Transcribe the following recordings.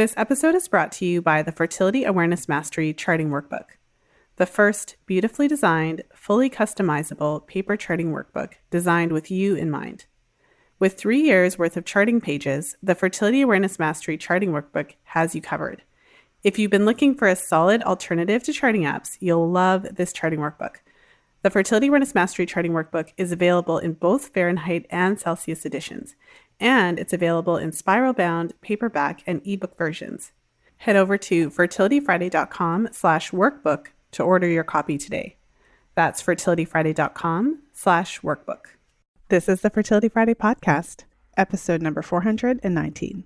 This episode is brought to you by the Fertility Awareness Mastery Charting Workbook, the first beautifully designed, fully customizable paper charting workbook designed with you in mind. With 3 years worth of charting pages, the Fertility Awareness Mastery Charting Workbook has you covered. If you've been looking for a solid alternative to charting apps, you'll love this charting workbook. The Fertility Awareness Mastery Charting Workbook is available in both Fahrenheit and Celsius editions, and it's available in spiral-bound, paperback, and ebook versions. Head over to fertilityfriday.com/workbook to order your copy today. That's fertilityfriday.com/workbook. This is the Fertility Friday podcast, episode number 419.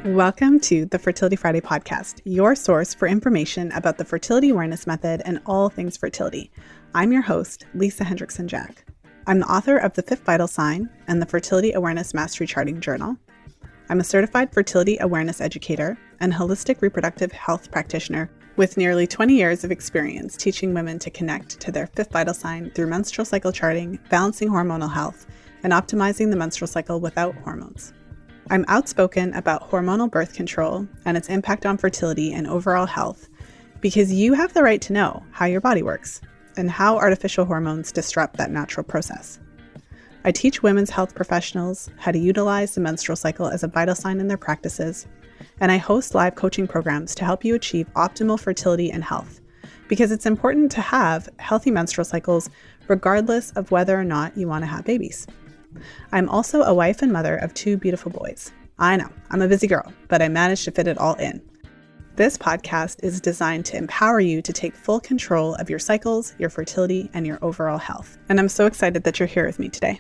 Welcome to the Fertility Friday podcast, your source for information about the fertility awareness method and all things fertility. I'm your host, Lisa Hendrickson-Jack. I'm the author of The Fifth Vital Sign and the Fertility Awareness Mastery Charting Journal. I'm a certified fertility awareness educator and holistic reproductive health practitioner with nearly 20 years of experience teaching women to connect to their fifth vital sign through menstrual cycle charting, balancing hormonal health, and optimizing the menstrual cycle without hormones. I'm outspoken about hormonal birth control and its impact on fertility and overall health because you have the right to know how your body works and how artificial hormones disrupt that natural process. I teach women's health professionals how to utilize the menstrual cycle as a vital sign in their practices, and I host live coaching programs to help you achieve optimal fertility and health because it's important to have healthy menstrual cycles regardless of whether or not you want to have babies. I'm also a wife and mother of 2 beautiful boys. I know, I'm a busy girl, but I managed to fit it all in. This podcast is designed to empower you to take full control of your cycles, your fertility, and your overall health. And I'm so excited that you're here with me today.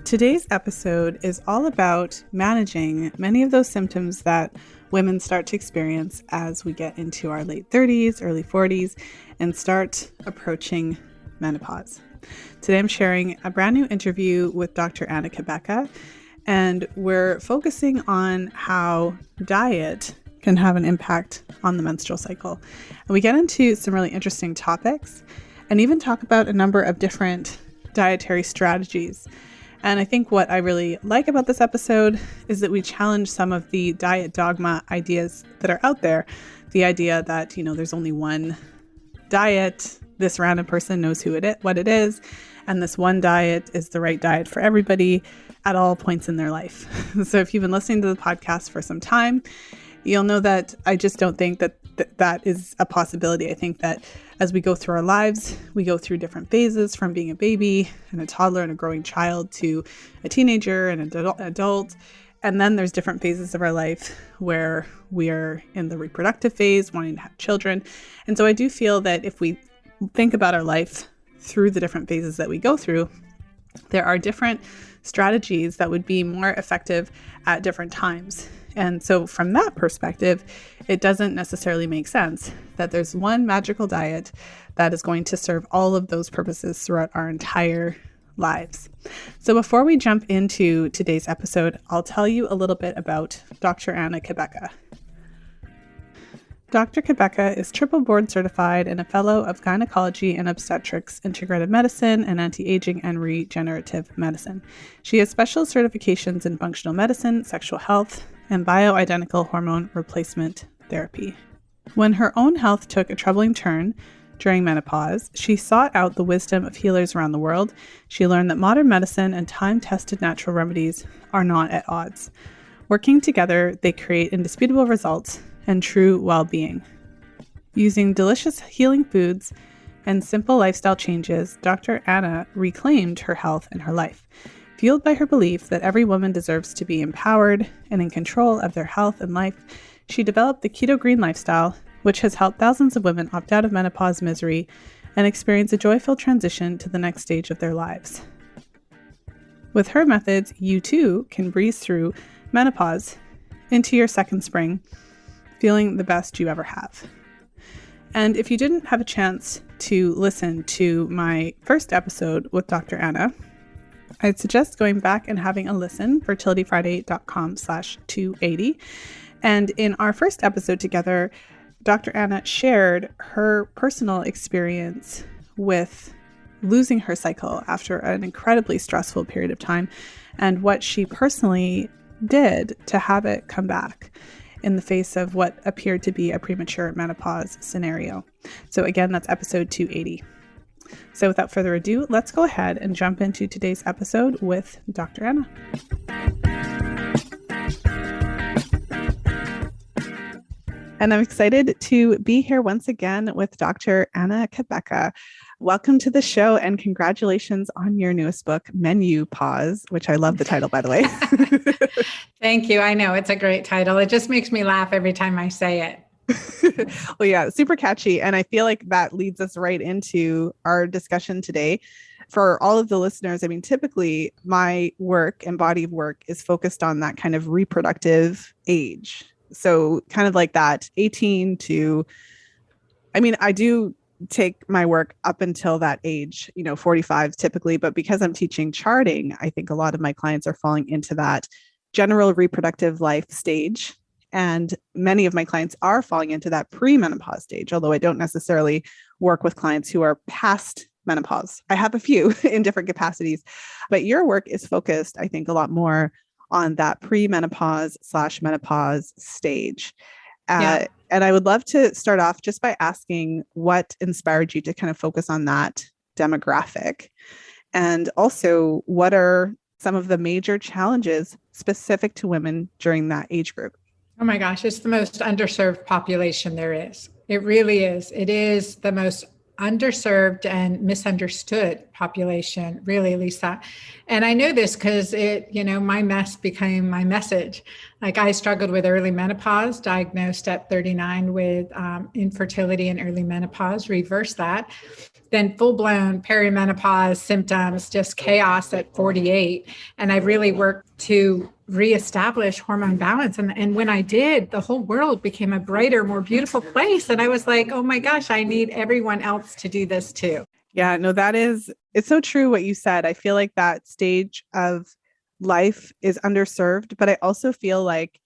Today's episode is all about managing many of those symptoms that women start to experience as we get into our late 30s, early 40s, and start approaching menopause. Today I'm sharing a brand new interview with Dr. Anna Cabeca, and we're focusing on how diet can have an impact on the menstrual cycle. And we get into some really interesting topics and even talk about a number of different dietary strategies. And I think what I really like about this episode is that we challenge some of the diet dogma ideas that are out there. The idea that, there's only one diet, this random person knows what it is, and this one diet is the right diet for everybody at all points in their life. So if you've been listening to the podcast for some time, you'll know that I just don't think that is a possibility. I think that as we go through our lives, we go through different phases from being a baby and a toddler and a growing child to a teenager and an adult. And then there's different phases of our life where we are in the reproductive phase, wanting to have children. And so I do feel that if we think about our life through the different phases that we go through, there are different strategies that would be more effective at different times. And so from that perspective, it doesn't necessarily make sense that there's one magical diet that is going to serve all of those purposes throughout our entire lives. So before we jump into today's episode, I'll tell you a little bit about Dr. Anna Cabeca. Dr. Cabeca is triple board certified and a fellow of gynecology and obstetrics, integrative medicine, and anti-aging and regenerative medicine. She has special certifications in functional medicine, sexual health, and bioidentical hormone replacement therapy. When her own health took a troubling turn during menopause, she sought out the wisdom of healers around the world. She learned that modern medicine and time-tested natural remedies are not at odds. Working together, they create indisputable results and true well-being. Using delicious healing foods and simple lifestyle changes, Dr. Anna reclaimed her health and her life. Fueled by her belief that every woman deserves to be empowered and in control of their health and life, she developed the keto green lifestyle, which has helped thousands of women opt out of menopause misery and experience a joyful transition to the next stage of their lives. With her methods, you too can breeze through menopause into your second spring, feeling the best you ever have. And if you didn't have a chance to listen to my first episode with Dr. Anna, I'd suggest going back and having a listen, fertilityfriday.com/280. And in our first episode together, Dr. Anna shared her personal experience with losing her cycle after an incredibly stressful period of time and what she personally did to have it come back in the face of what appeared to be a premature menopause scenario. So again, that's episode 280. So without further ado, let's go ahead and jump into today's episode with Dr. Anna. And I'm excited to be here once again with Dr. Anna Cabeca. Welcome to the show and congratulations on your newest book, MenuPause, which I love the title, by the way. Thank you. I know it's a great title. It just makes me laugh every time I say it. Well, yeah, super catchy. And I feel like that leads us right into our discussion today. For all of the listeners, I mean, typically my work and body of work is focused on that kind of reproductive age. So kind of like that 18 to, I mean, I do take my work up until that age, 45 typically, but because I'm teaching charting, I think a lot of my clients are falling into that general reproductive life stage. And many of my clients are falling into that premenopause stage, although I don't necessarily work with clients who are past menopause. I have a few in different capacities, but your work is focused, I think, a lot more on that premenopause/menopause stage. And I would love to start off just by asking what inspired you to kind of focus on that demographic. And also, what are some of the major challenges specific to women during that age group? Oh my gosh, it's the most underserved population there is. It really is. It is the most underserved and misunderstood population, really, Lisa. And I know this because my mess became my message. Like I struggled with early menopause, diagnosed at 39 with infertility and early menopause, reversed that. Then full-blown perimenopause symptoms, just chaos at 48. And I really worked to reestablish hormone balance. And when I did, the whole world became a brighter, more beautiful place. And I was like, oh my gosh, I need everyone else to do this too. Yeah, no, it's so true what you said. I feel like that stage of life is underserved, but I also feel like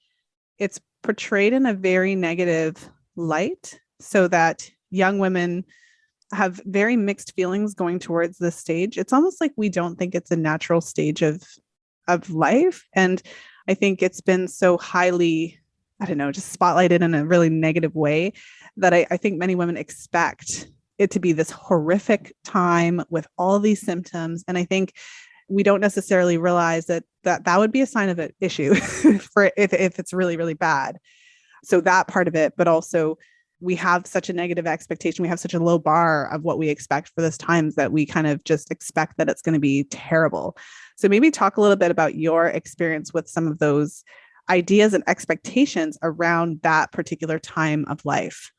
it's portrayed in a very negative light so that young women have very mixed feelings going towards this stage. It's almost like we don't think it's a natural stage of life. And I think it's been so highly, just spotlighted in a really negative way that I think many women expect it to be this horrific time with all these symptoms. And I think we don't necessarily realize that would be a sign of an issue for if it's really, really bad. So that part of it, but also we have such a negative expectation. We have such a low bar of what we expect for this time that we kind of just expect that it's going to be terrible. So maybe talk a little bit about your experience with some of those ideas and expectations around that particular time of life.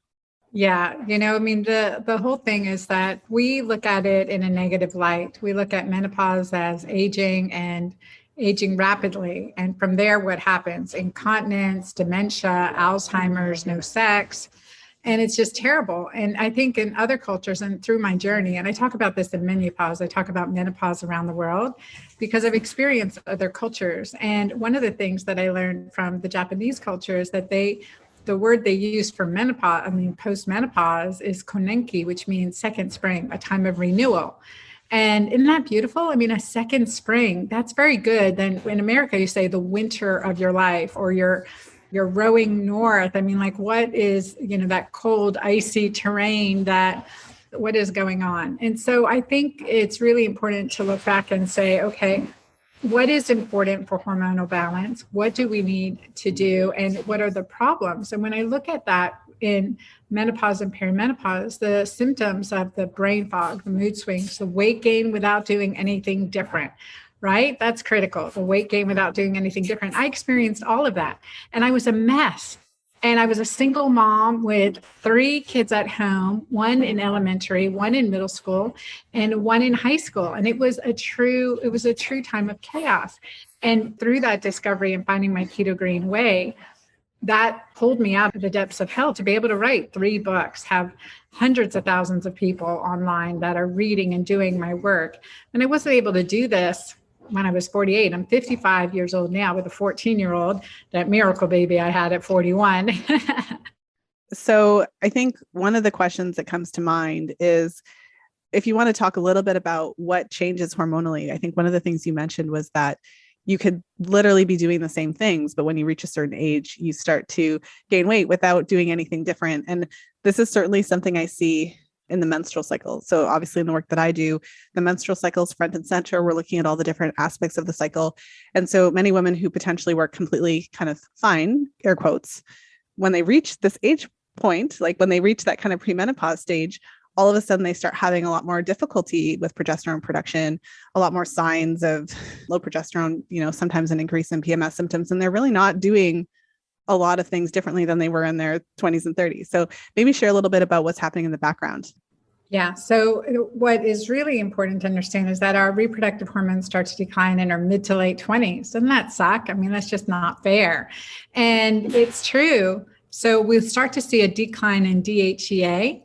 Yeah. The whole thing is that we look at it in a negative light. We look at menopause as aging and aging rapidly. And from there, what happens? Incontinence, dementia, Alzheimer's, no sex. And it's just terrible. And I think in other cultures and through my journey, and I talk about this in MenuPause, I talk about menopause around the world because I've experienced other cultures. And one of the things that I learned from the Japanese culture is that the word they use for post-menopause is konenki, which means second spring, a time of renewal. And isn't that beautiful? A second spring, that's very good. Then in America, you say the winter of your life or you're rowing north. What is, that cold, icy terrain what is going on? And so I think it's really important to look back and say, okay, what is important for hormonal balance? What do we need to do? And what are the problems? And when I look at that in menopause and perimenopause, the symptoms of the brain fog, the mood swings, the weight gain without doing anything different, right? That's critical. The weight gain without doing anything different. I experienced all of that. And I was a mess. And I was a single mom with 3 kids at home, 1 in elementary, 1 in middle school, and 1 in high school. And it was a true time of chaos. And through that discovery and finding my keto green way, that pulled me out of the depths of hell to be able to write 3 books, have hundreds of thousands of people online that are reading and doing my work. And I wasn't able to do this when I was 48. I'm 55 years old now with a 14-year-old, that miracle baby I had at 41. So I think one of the questions that comes to mind is if you want to talk a little bit about what changes hormonally. I think one of the things you mentioned was that you could literally be doing the same things, but when you reach a certain age, you start to gain weight without doing anything different. And this is certainly something I see in the menstrual cycle. So obviously in the work that I do, the menstrual cycle is front and center. We're looking at all the different aspects of the cycle. And so many women who potentially were completely kind of fine, air quotes, when they reach this age point, like when they reach that kind of premenopause stage, all of a sudden they start having a lot more difficulty with progesterone production, a lot more signs of low progesterone, sometimes an increase in PMS symptoms, and they're really not doing a lot of things differently than they were in their 20s and 30s. So maybe share a little bit about what's happening in the background. Yeah. So what is really important to understand is that our reproductive hormones start to decline in our mid to late 20s. Doesn't that suck? I mean, that's just not fair. And it's true. So we'll start to see a decline in DHEA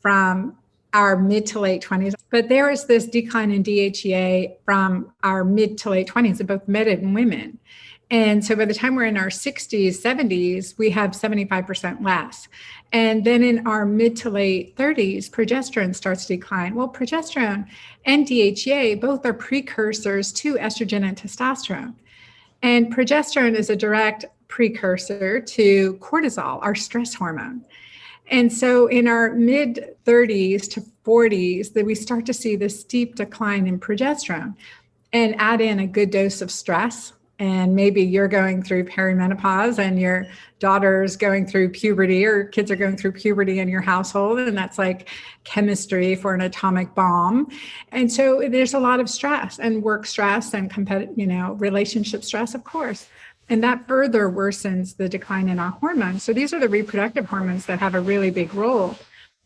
from our mid to late 20s. But there is this decline in DHEA from our mid to late 20s in both men and women. And so by the time we're in our 60s, 70s, we have 75% less. And then in our mid to late 30s, progesterone starts to decline. Well, progesterone and DHEA both are precursors to estrogen and testosterone. And progesterone is a direct precursor to cortisol, our stress hormone. And so in our mid 30s to 40s, that we start to see this steep decline in progesterone, and add in a good dose of stress. And maybe you're going through perimenopause and your daughter's going through puberty, or kids are going through puberty in your household. And that's like chemistry for an atomic bomb. And so there's a lot of stress and work stress and relationship stress, of course. And that further worsens the decline in our hormones. So these are the reproductive hormones that have a really big role.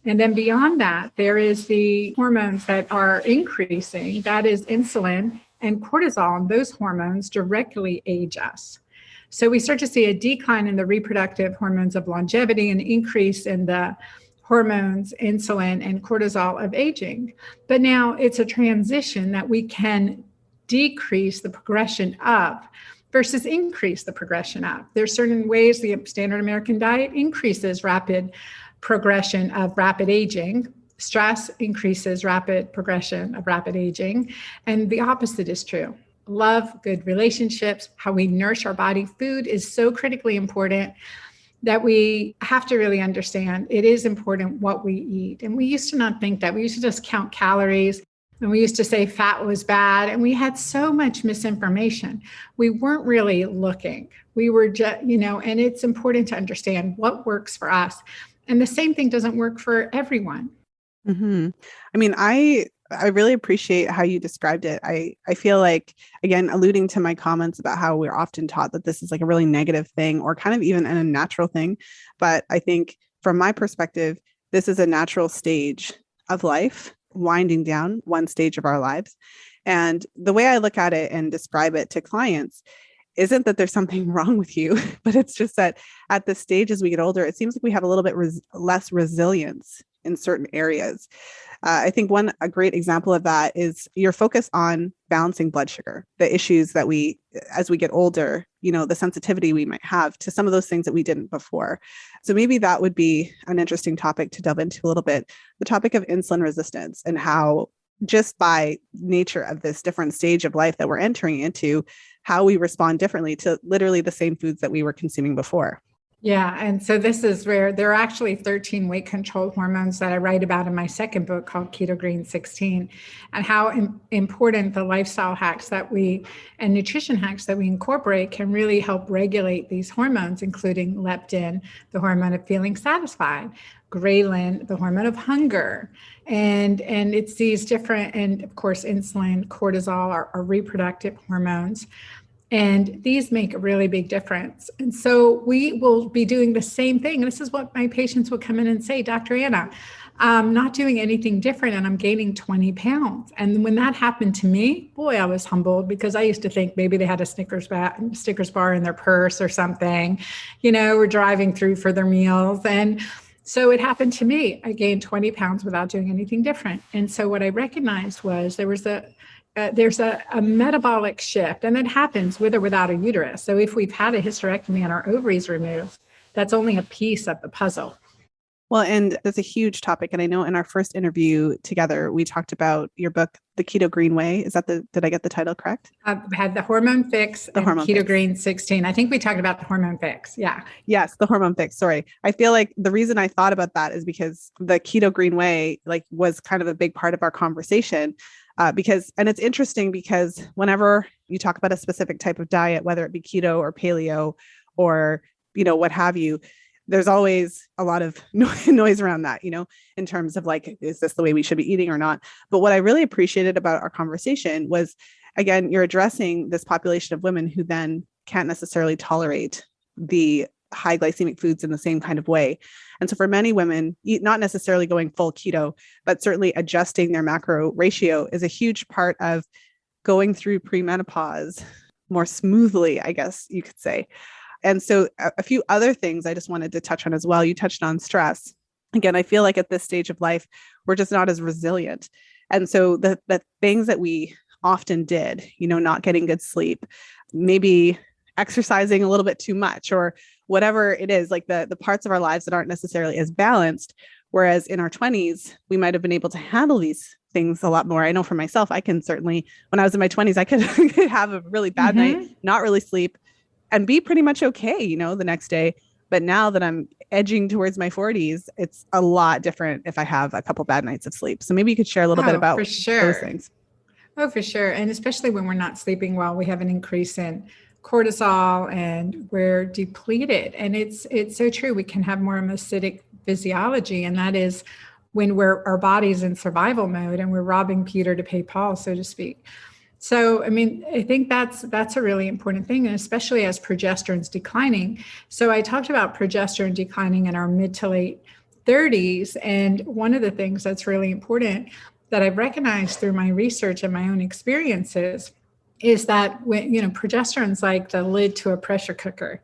And then beyond that, there is the hormones that are increasing. That is insulin and cortisol, and those hormones directly age us. So we start to see a decline in the reproductive hormones of longevity, an increase in the hormones, insulin and cortisol of aging. But now it's a transition that we can decrease the progression up versus increase the progression up. There's certain ways the standard American diet increases rapid progression of rapid aging. Stress increases rapid progression of rapid aging. And the opposite is true. Love, good relationships, how we nourish our body. Food is so critically important that we have to really understand it is important what we eat. And we used to not think that. We used to just count calories. And we used to say fat was bad. And we had so much misinformation. We weren't really looking. We were just, and it's important to understand what works for us. And the same thing doesn't work for everyone. Mm-hmm. I mean, I really appreciate how you described it. I feel like, again, alluding to my comments about how we're often taught that this is like a really negative thing or kind of even a natural thing. But I think from my perspective, this is a natural stage of life, winding down one stage of our lives. And the way I look at it and describe it to clients isn't that there's something wrong with you, but it's just that at this stage, as we get older, it seems like we have a little bit less resilience in certain areas. I think a great example of that is your focus on balancing blood sugar, the issues that as we get older, the sensitivity we might have to some of those things that we didn't before. So maybe that would be an interesting topic to delve into a little bit, the topic of insulin resistance and how just by nature of this different stage of life that we're entering into, how we respond differently to literally the same foods that we were consuming before. Yeah. And so this is where there are actually 13 weight control hormones that I write about in my second book called Keto Green 16, and how important the lifestyle hacks and nutrition hacks that we incorporate can really help regulate these hormones, including leptin, the hormone of feeling satisfied, ghrelin, the hormone of hunger. And it's these different, and of course, insulin, cortisol are reproductive hormones. And these make a really big difference. And so we will be doing the same thing. This is what my patients will come in and say, Dr. Anna, I'm not doing anything different and I'm gaining 20 pounds. And when that happened to me, boy, I was humbled, because I used to think maybe they had a Snickers bar in their purse or something, we're driving through for their meals. And so it happened to me. I gained 20 pounds without doing anything different. And so what I recognized was there's a metabolic shift, and it happens with or without a uterus. So if we've had a hysterectomy and our ovaries removed, that's only a piece of the puzzle. Well, and that's a huge topic. And I know in our first interview together, we talked about your book, The Keto Green Way. Did I get the title correct? I've had the Hormone Fix The and Hormone Keto Fix. Green 16. I think we talked about the Hormone Fix. Yeah. Yes, the Hormone Fix. Sorry. I feel like the reason I thought about that is because the Keto Green Way was kind of a big part of our conversation. And it's interesting because whenever you talk about a specific type of diet, whether it be keto or paleo or, what have you, there's always a lot of noise around that, in terms of is this the way we should be eating or not? But what I really appreciated about our conversation was, again, you're addressing this population of women who then can't necessarily tolerate the high glycemic foods in the same kind of way. And so for many women, not necessarily going full keto, but certainly adjusting their macro ratio is a huge part of going through premenopause more smoothly, I guess you could say. And so a few other things I just wanted to touch on as well. You touched on stress. Again, I feel like at this stage of life, we're just not as resilient. And so the things that we often did, not getting good sleep, maybe exercising a little bit too much or whatever it is, like the parts of our lives that aren't necessarily as balanced. Whereas in our 20s, we might have been able to handle these things a lot more. I know for myself, I can certainly, when I was in my 20s, I could have a really bad night, not really sleep, and be pretty much okay, the next day. But now that I'm edging towards my 40s, it's a lot different if I have a couple bad nights of sleep. So maybe you could share a little bit about those things. Oh, for sure. And especially when we're not sleeping well, we have an increase in cortisol and we're depleted. And it's so true. We can have more of an acidic physiology. And that is when our body's in survival mode and we're robbing Peter to pay Paul, so to speak. So, I think that's a really important thing, and especially as progesterone's declining. So I talked about progesterone declining in our mid to late 30s. And one of the things that's really important that I've recognized through my research and my own experiences is that when, progesterone's like the lid to a pressure cooker.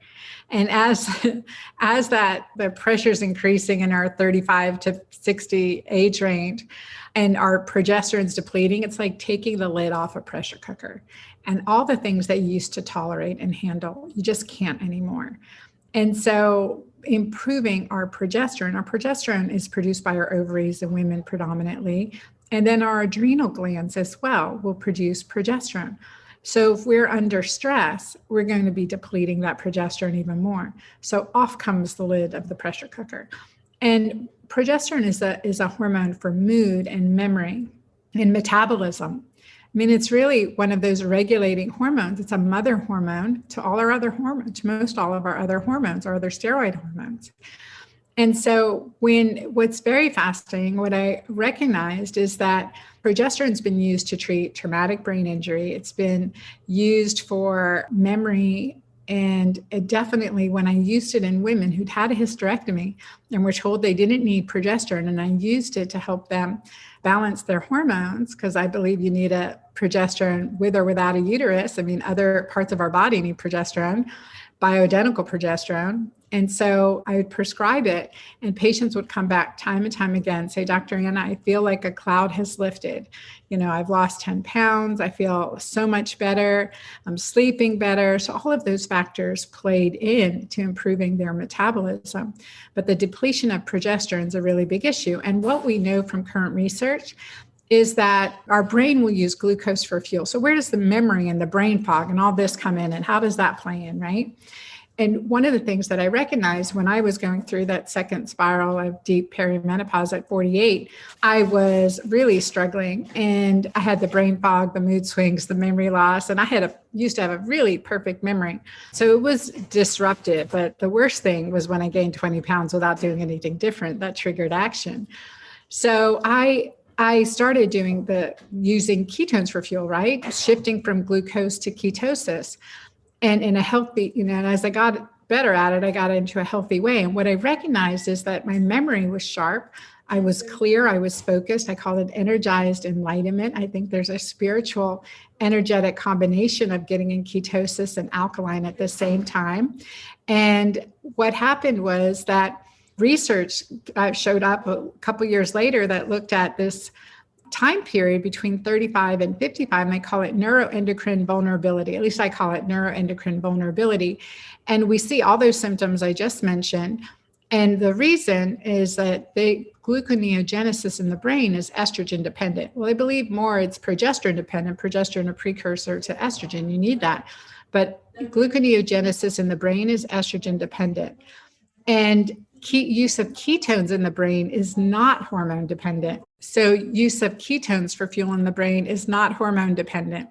And as the pressure's increasing in our 35 to 60 age range and our progesterone's depleting, it's like taking the lid off a pressure cooker. And all the things that you used to tolerate and handle, you just can't anymore. And so improving our progesterone is produced by our ovaries in women predominantly. And then our adrenal glands as well will produce progesterone. So if we're under stress, we're going to be depleting that progesterone even more. So off comes the lid of the pressure cooker. And progesterone is a hormone for mood and memory and metabolism. It's really one of those regulating hormones. It's a mother hormone to all our other hormones, to most all of our other hormones or other steroid hormones. And so what's very fascinating, what I recognized is that progesterone's been used to treat traumatic brain injury. It's been used for memory. And definitely when I used it in women who'd had a hysterectomy and were told they didn't need progesterone, and I used it to help them balance their hormones, because I believe you need a progesterone with or without a uterus. Other parts of our body need progesterone, bioidentical progesterone. And so I would prescribe it, and patients would come back time and time again and say, Dr. Anna, I feel like a cloud has lifted. I've lost 10 pounds. I feel so much better. I'm sleeping better. So all of those factors played in to improving their metabolism. But the depletion of progesterone is a really big issue. And what we know from current research is that our brain will use glucose for fuel. So where does the memory and the brain fog and all this come in, and how does that play in, right? And one of the things that I recognized when I was going through that second spiral of deep perimenopause at 48, I was really struggling, and I had the brain fog, the mood swings, the memory loss, and I used to have a really perfect memory. So it was disruptive, but the worst thing was when I gained 20 pounds without doing anything different. That triggered action. So I started using ketones for fuel, right? Shifting from glucose to ketosis. And in a healthy, and as I got better at it, I got into a healthy way. And what I recognized is that my memory was sharp. I was clear. I was focused. I call it energized enlightenment. I think there's a spiritual, energetic combination of getting in ketosis and alkaline at the same time. And what happened was that research showed up a couple years later that looked at this time period between 35 and 55, and they call it neuroendocrine vulnerability. At least I call it neuroendocrine vulnerability. And we see all those symptoms I just mentioned. And the reason is that the gluconeogenesis in the brain is estrogen dependent. Well, I believe more it's progesterone dependent, progesterone a precursor to estrogen. You need that. But gluconeogenesis in the brain is estrogen dependent. And use of ketones in the brain is not hormone dependent. So use of ketones for fuel in the brain is not hormone dependent.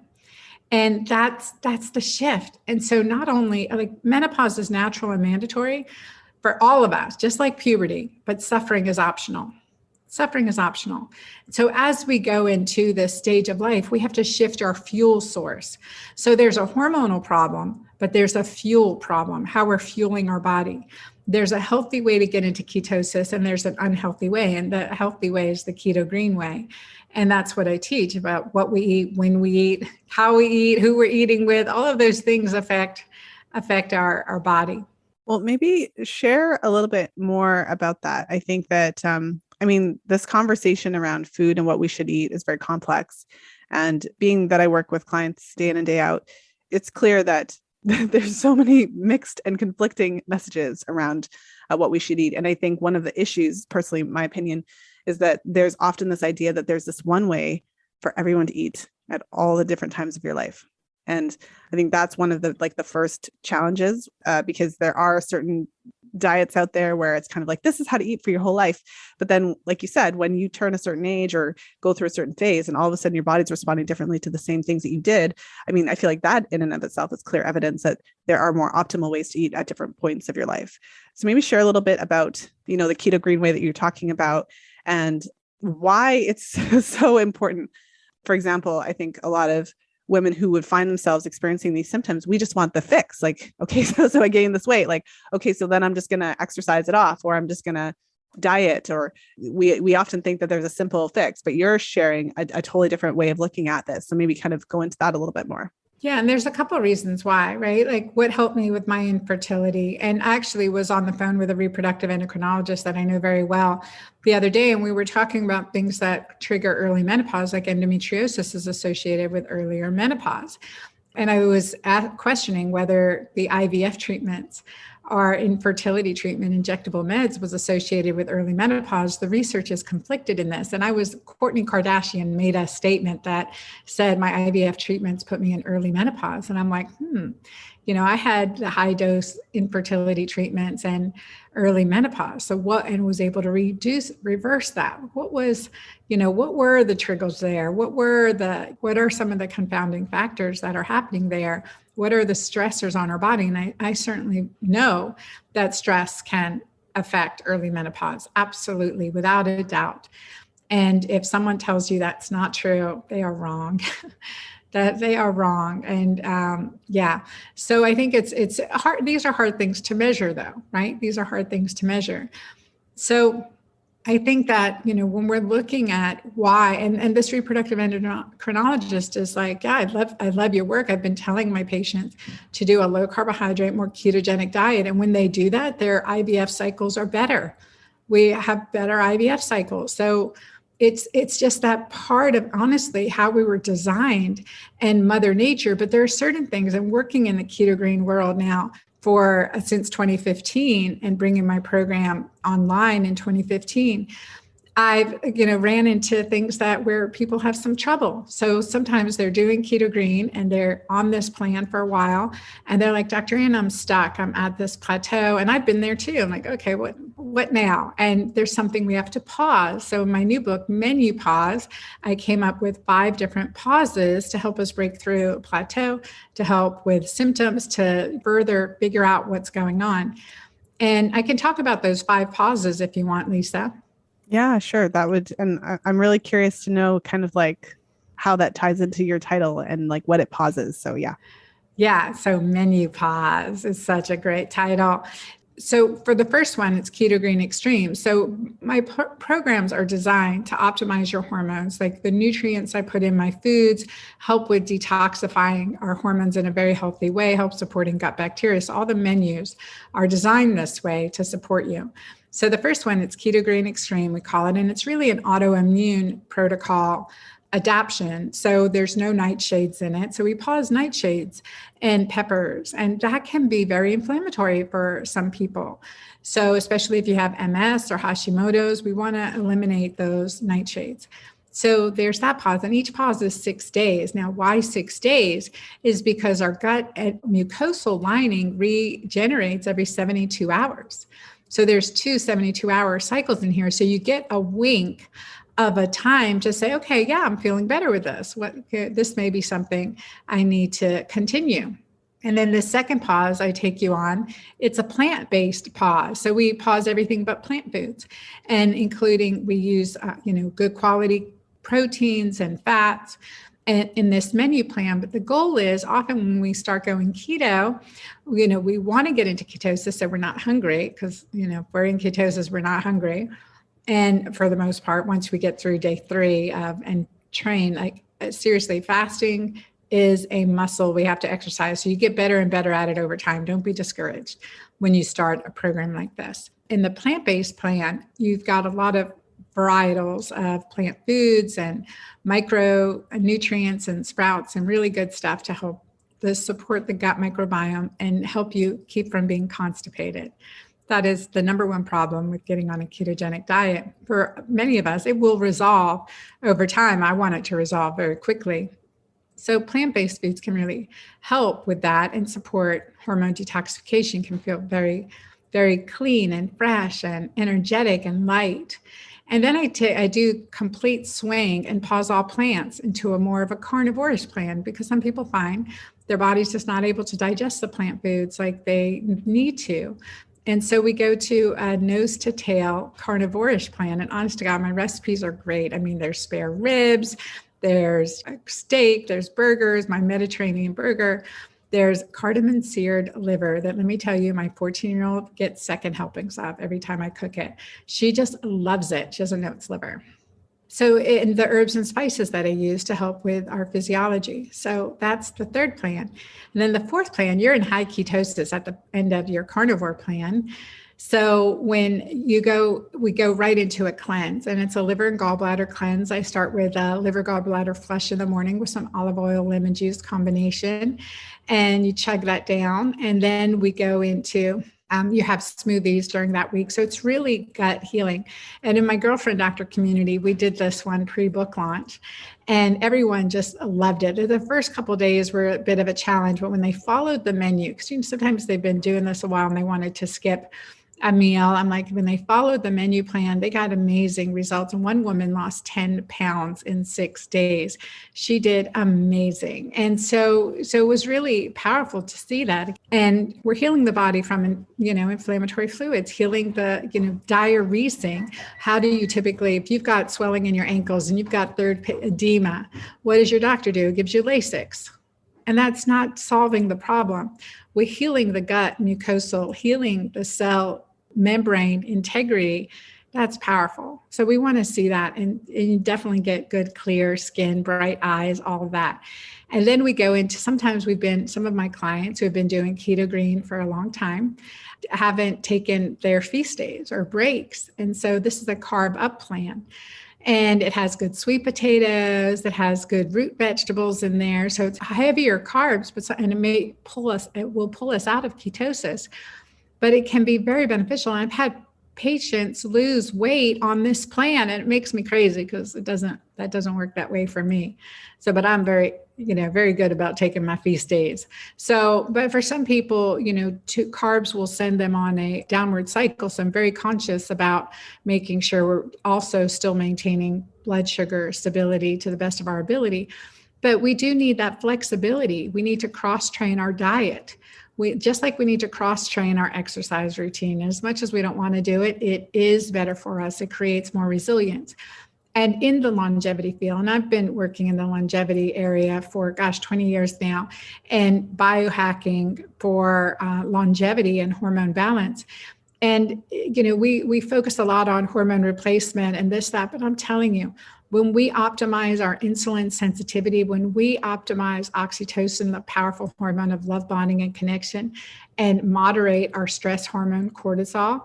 And that's the shift. And so not only like menopause is natural and mandatory for all of us, just like puberty, but suffering is optional. Suffering is optional. So as we go into this stage of life, we have to shift our fuel source. So there's a hormonal problem, but there's a fuel problem, how we're fueling our body. There's a healthy way to get into ketosis, and there's an unhealthy way. And the healthy way is the keto green way. And that's what I teach about what we eat, when we eat, how we eat, who we're eating with. All of those things affect our body. Well, maybe share a little bit more about that. I think that, this conversation around food and what we should eat is very complex. And being that I work with clients day in and day out, it's clear that there's so many mixed and conflicting messages around what we should eat. And I think one of the issues, personally, my opinion, is that there's often this idea that there's this one way for everyone to eat at all the different times of your life. And I think that's one of the first challenges, because there are certain diets out there where it's kind of like, this is how to eat for your whole life. But then, like you said, when you turn a certain age or go through a certain phase and all of a sudden your body's responding differently to the same things that you did. I feel like that in and of itself is clear evidence that there are more optimal ways to eat at different points of your life. So maybe share a little bit about, the keto green way that you're talking about and why it's so important. For example, I think a lot of women who would find themselves experiencing these symptoms, we just want the fix. Like, okay, so I gained this weight. Like, okay, so then I'm just going to exercise it off, or I'm just going to diet. Or we often think that there's a simple fix, but you're sharing a totally different way of looking at this. So maybe kind of go into that a little bit more. Yeah. And there's a couple of reasons why, right? Like what helped me with my infertility. And I actually was on the phone with a reproductive endocrinologist that I know very well the other day. And we were talking about things that trigger early menopause, like endometriosis is associated with earlier menopause. And I was questioning whether the IVF treatments or infertility treatment, injectable meds, was associated with early menopause. The research is conflicted in this. And Kourtney Kardashian made a statement that said my IVF treatments put me in early menopause. And I'm like, I had the high dose infertility treatments and early menopause. So and was able to reverse that. What were the triggers there? What are some of the confounding factors that are happening there? What are the stressors on our body? And I certainly know that stress can affect early menopause. Absolutely, without a doubt. And if someone tells you that's not true, they are wrong. That they are wrong. And so I think it's hard. These are hard things to measure though, right? These are hard things to measure. So I think that, when we're looking at why, and this reproductive endocrinologist is like, yeah, I love your work. I've been telling my patients to do a low carbohydrate, more ketogenic diet. And when they do that, their IVF cycles are better. We have better IVF cycles. So it's just that part of, honestly, how we were designed and Mother Nature. But there are certain things, I'm working in the keto green world now since 2015 and bringing my program online in 2015. I've, ran into things where people have some trouble. So sometimes they're doing keto green and they're on this plan for a while and they're like, Dr. Ann, I'm stuck. I'm at this plateau. And I've been there too. I'm like, okay, what now? And there's something we have to pause. So in my new book, MenuPause, I came up with 5 different pauses to help us break through a plateau, to help with symptoms, to further figure out what's going on. And I can talk about those 5 pauses if you want, Lisa. Yeah, sure. That would, and I'm really curious to know kind of like how that ties into your title and like what it pauses. So yeah. Yeah. So MenuPause is such a great title. So for the first one, it's Keto Green Extreme. So my programs are designed to optimize your hormones. Like the nutrients I put in my foods help with detoxifying our hormones in a very healthy way, help supporting gut bacteria. So all the menus are designed this way to support you. So the first one, it's Keto Green Extreme, we call it, and it's really an autoimmune protocol adaption. So there's no nightshades in it. So we pause nightshades and peppers, and that can be very inflammatory for some people. So especially if you have MS or Hashimoto's, we want to eliminate those nightshades. So there's that pause, and each pause is 6 days. Now, why 6 days is because our gut and mucosal lining regenerates every 72 hours. So there's 2 72-hour cycles in here. So you get a wink of a time to say, okay, yeah, I'm feeling better with this. This may be something I need to continue. And then the second pause I take you on, it's a plant-based pause. So we pause everything but plant foods, and including we use, good quality proteins and fats and in this menu plan. But the goal is often when we start going keto, we want to get into ketosis so we're not hungry, because, if we're in ketosis, we're not hungry. And for the most part, once we get through day 3 and train, seriously, fasting is a muscle we have to exercise. So you get better and better at it over time. Don't be discouraged when you start a program like this. In the plant-based plan, you've got a lot of varietals of plant foods and micronutrients and sprouts and really good stuff to help support the gut microbiome and help you keep from being constipated. That is the number one problem with getting on a ketogenic diet. For many of us, it will resolve over time. I want it to resolve very quickly. So plant-based foods can really help with that and support hormone detoxification, can feel very, very clean and fresh and energetic and light. And then I do complete swing and pause all plants into a more of a carnivorous plan, because some people find their body's just not able to digest the plant foods like they need to. And so we go to a nose to tail carnivore-ish plan. And honest to God, my recipes are great. I mean, there's spare ribs, there's steak, there's burgers, my Mediterranean burger, there's cardamom seared liver that, let me tell you, my 14-year-old gets second helpings of every time I cook it. She just loves it. She doesn't know it's liver. So in the herbs and spices that I use to help with our physiology. So that's the third plan. And then the fourth plan, you're in high ketosis at the end of your carnivore plan. So when we go right into a cleanse, and it's a liver and gallbladder cleanse. I start with a liver gallbladder flush in the morning with some olive oil, lemon juice combination, and you chug that down. And then we go into you have smoothies during that week. So it's really gut healing. And in my girlfriend doctor community, we did this one pre-book launch, and everyone just loved it. The first couple of days were a bit of a challenge, but when they followed the menu, because sometimes they've been doing this a while and they wanted to skip a meal. I'm like, when they followed the menu plan, they got amazing results. And one woman lost 10 pounds in 6 days. She did amazing. And so it was really powerful to see that. And we're healing the body from, inflammatory fluids, healing the, diuresing. How do you typically, if you've got swelling in your ankles and you've got third edema, what does your doctor do? It gives you Lasix. And that's not solving the problem. We're healing the gut mucosal, healing the cell membrane integrity. That's powerful. So we want to see that, and you definitely get good, clear skin, bright eyes, all of that. And then we go into, sometimes some of my clients who have been doing keto green for a long time haven't taken their feast days or breaks. And so this is a carb up plan. And it has good sweet potatoes, it has good root vegetables in there. So it's heavier carbs, and it will pull us out of ketosis, but it can be very beneficial. And I've had patients lose weight on this plan, and it makes me crazy because that doesn't work that way for me. So, but I'm very, very good about taking my feast days. So, but for some people, carbs will send them on a downward cycle. So I'm very conscious about making sure we're also still maintaining blood sugar stability to the best of our ability. But we do need that flexibility. We need to cross-train our diet. Just like we need to cross-train our exercise routine. And as much as we don't want to do it, it is better for us. It creates more resilience. And in the longevity field, and I've been working in the longevity area for, 20 years now, and biohacking for longevity and hormone balance. And, we focus a lot on hormone replacement and this, that, but I'm telling you, when we optimize our insulin sensitivity, when we optimize oxytocin, the powerful hormone of love, bonding, and connection, and moderate our stress hormone, cortisol,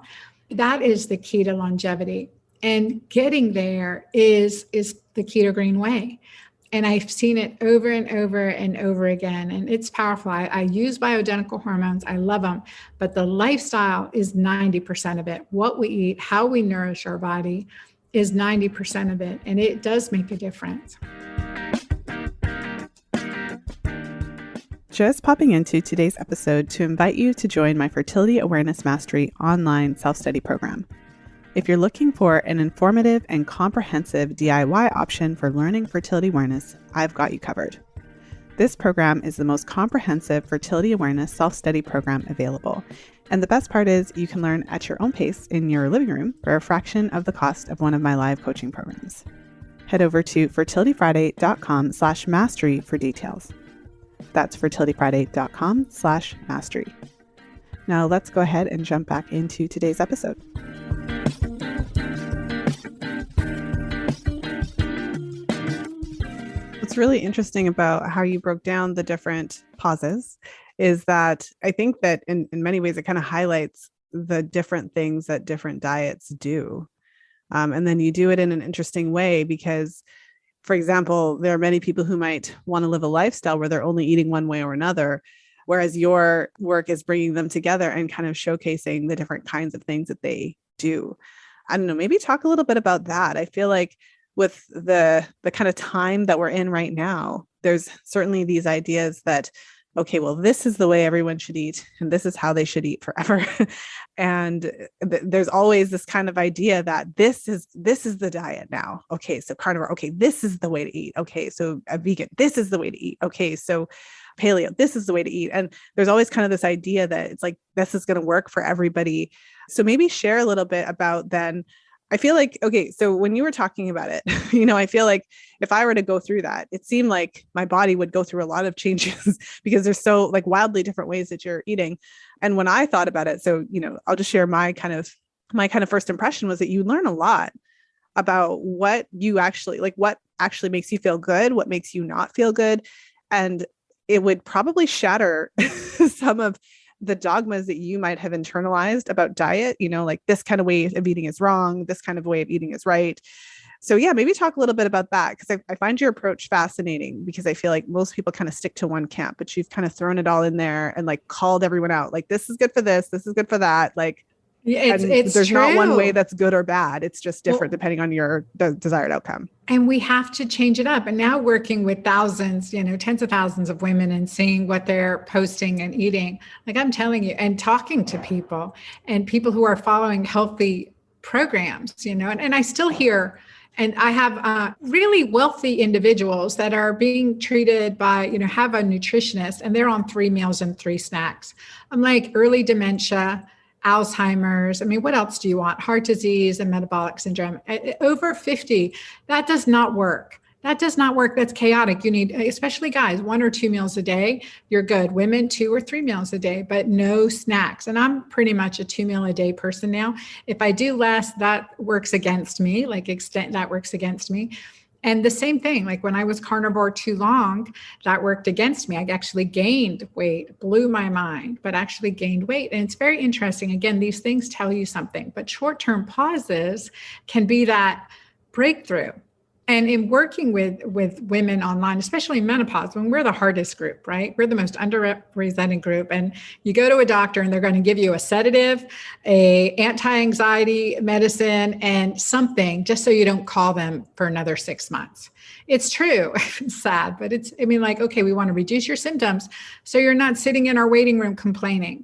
that is the key to longevity. And getting there is the keto green way. And I've seen it over and over and over again. And it's powerful. I use bioidentical hormones. I love them. But the lifestyle is 90% of it. What we eat, how we nourish our body is 90% of it. And it does make a difference. Just popping into today's episode to invite you to join my Fertility Awareness Mastery online self-study program. If you're looking for an informative and comprehensive DIY option for learning fertility awareness, I've got you covered. This program is the most comprehensive fertility awareness self-study program available. And the best part is you can learn at your own pace in your living room for a fraction of the cost of one of my live coaching programs. Head over to fertilityfriday.com/mastery for details. That's fertilityfriday.com/mastery. Now let's go ahead and jump back into today's episode. What's really interesting about how you broke down the different pauses is that I think that in many ways it kind of highlights the different things that different diets do. And then you do it in an interesting way because, for example, there are many people who might want to live a lifestyle where they're only eating one way or another, whereas your work is bringing them together and kind of showcasing the different kinds of things that they do. I don't know, maybe talk a little bit about that. I feel like with the kind of time that we're in right now, there's certainly these ideas that, okay, well, this is the way everyone should eat, and this is how they should eat forever. And there's always this kind of idea that this is the diet now. Okay, so carnivore, okay, this is the way to eat. Okay, so a vegan, this is the way to eat. Okay, so paleo, this is the way to eat. And there's always kind of this idea that it's like, this is going to work for everybody. So maybe share a little bit about then. I feel like, okay, so when you were talking about it, I feel like if I were to go through that, it seemed like my body would go through a lot of changes because there's so like wildly different ways that you're eating. And when I thought about it, so, I'll just share my kind of first impression was that you learn a lot about what you actually, like what actually makes you feel good, what makes you not feel good. And it would probably shatter some of the dogmas that you might have internalized about diet, like this kind of way of eating is wrong, this kind of way of eating is right. So yeah, maybe talk a little bit about that because I find your approach fascinating because I feel like most people kind of stick to one camp, but you've kind of thrown it all in there and like called everyone out. Like this is good for this is good for that. Like it's there's true. Not one way that's good or bad. It's just different depending on your desired outcome. And we have to change it up. And now working with thousands, tens of thousands of women and seeing what they're posting and eating, like I'm telling you, and talking to people and people who are following healthy programs, and I still hear, and I have really wealthy individuals that are being treated by, have a nutritionist and they're on 3 meals and 3 snacks. I'm like early dementia, Alzheimer's. I mean, what else do you want? Heart disease and metabolic syndrome. Over 50, that does not work. That does not work. That's chaotic. You need, especially guys, 1 or 2 meals a day. You're good. Women, 2 or 3 meals a day, but no snacks. And I'm pretty much a 2 meal a day person now. If I do less, that works against me, that works against me. And the same thing, like when I was carnivore too long, that worked against me. I actually gained weight, blew my mind, but actually gained weight. And it's very interesting. Again, these things tell you something, but short-term pauses can be that breakthrough. And in working with women online, especially in menopause, when we're the hardest group, right? We're the most underrepresented group. And you go to a doctor and they're going to give you a sedative, a anti-anxiety medicine, and something just so you don't call them for another 6 months. It's true. It's sad, but okay, we want to reduce your symptoms so you're not sitting in our waiting room complaining.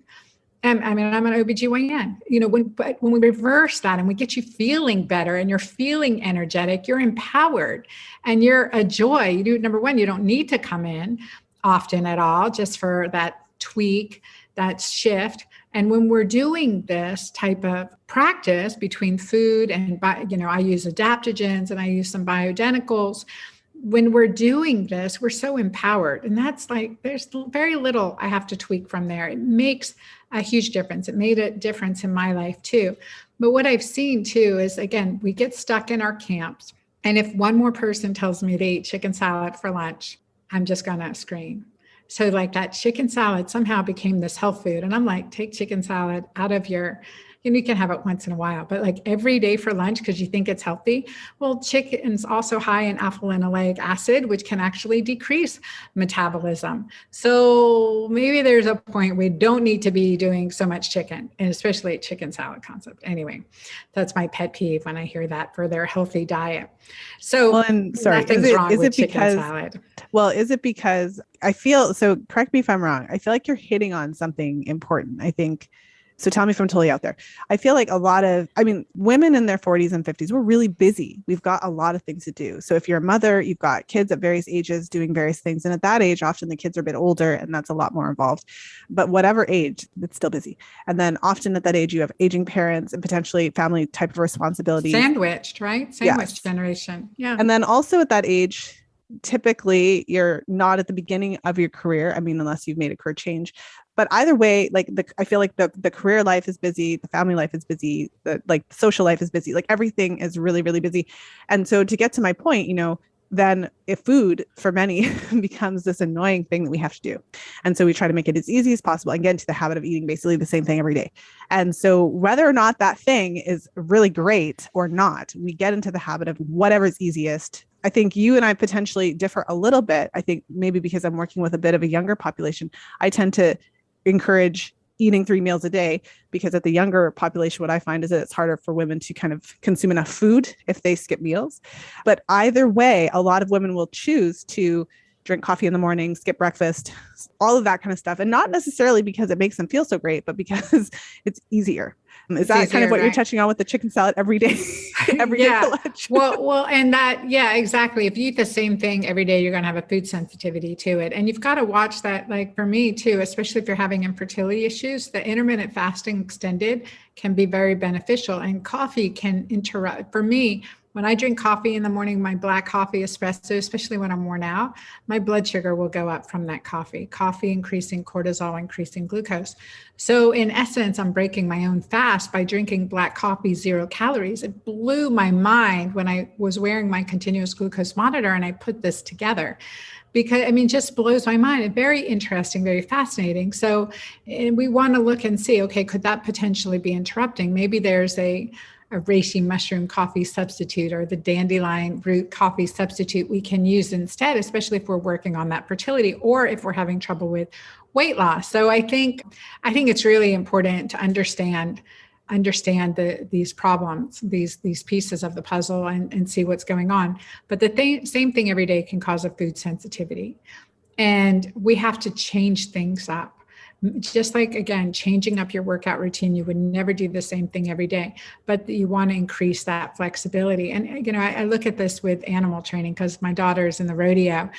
I'm an OBGYN, but when we reverse that and we get you feeling better and you're feeling energetic, you're empowered and you're a joy. Number one, you don't need to come in often at all, just for that tweak, that shift. And when we're doing this type of practice between food and, I use adaptogens and I use some bioidenticals. When we're doing this, we're so empowered. And that's like, there's very little I have to tweak from there. It makes a huge difference. It made a difference in my life too. But what I've seen too is, again, we get stuck in our camps. And if one more person tells me to eat chicken salad for lunch, I'm just going to scream. So like that chicken salad somehow became this health food. And I'm like, take chicken salad out of your you can have it once in a while, but like every day for lunch because you think it's healthy. Well, chicken's also high in alpha-linoleic acid, which can actually decrease metabolism. So maybe there's a point we don't need to be doing so much chicken, and especially chicken salad concept. Anyway, that's my pet peeve when I hear that for their healthy diet. So Well, and sorry, nothing's wrong with chicken salad. Well, is it because I feel, so correct me if I'm wrong, I feel like you're hitting on something important. I think, so tell me if I'm totally out there. I feel like women in their 40s and 50s, we're really busy. We've got a lot of things to do. So if you're a mother, you've got kids at various ages doing various things. And at that age, often the kids are a bit older and that's a lot more involved. But whatever age, it's still busy. And then often at that age, you have aging parents and potentially family type of responsibilities. Sandwiched, right? Sandwich generation. Yeah. And then also at that age, typically you're not at the beginning of your career. I mean, unless you've made a career change, but either way, like I feel like the career life is busy, the family life is busy, the social life is busy, like everything is really, really busy. And so to get to my point, then if food for many becomes this annoying thing that we have to do. And so we try to make it as easy as possible and get into the habit of eating basically the same thing every day. And so whether or not that thing is really great or not, we get into the habit of whatever's easiest. I think you and I potentially differ a little bit. I think maybe because I'm working with a bit of a younger population, I tend to encourage eating 3 meals a day, because at the younger population, what I find is that it's harder for women to kind of consume enough food if they skip meals. But either way, a lot of women will choose to drink coffee in the morning, skip breakfast, all of that kind of stuff. And not necessarily because it makes them feel so great, but because it's easier. Is that kind of what you're touching on with the chicken salad every day? Every day for lunch? Well, and that, yeah, exactly. If you eat the same thing every day, you're going to have a food sensitivity to it. And you've got to watch that. Like for me too, especially if you're having infertility issues, the intermittent fasting extended can be very beneficial, and coffee can interrupt. For me, when I drink coffee in the morning, my black coffee espresso, especially when I'm worn out, my blood sugar will go up from that coffee increasing cortisol, increasing glucose. So in essence, I'm breaking my own fast by drinking black coffee, 0 calories. It blew my mind when I was wearing my continuous glucose monitor and I put this together. Because just blows my mind. It's very interesting, very fascinating. So, and we want to look and see, okay, could that potentially be interrupting? Maybe there's a reishi mushroom coffee substitute or the dandelion root coffee substitute we can use instead, especially if we're working on that fertility or if we're having trouble with weight loss. So I think it's really important to understand these problems, these pieces of the puzzle, and see what's going on. But the same thing every day can cause a food sensitivity. And we have to change things up. Just like, again, changing up your workout routine, you would never do the same thing every day, but you want to increase that flexibility. And, I look at this with animal training because my daughter is in the rodeo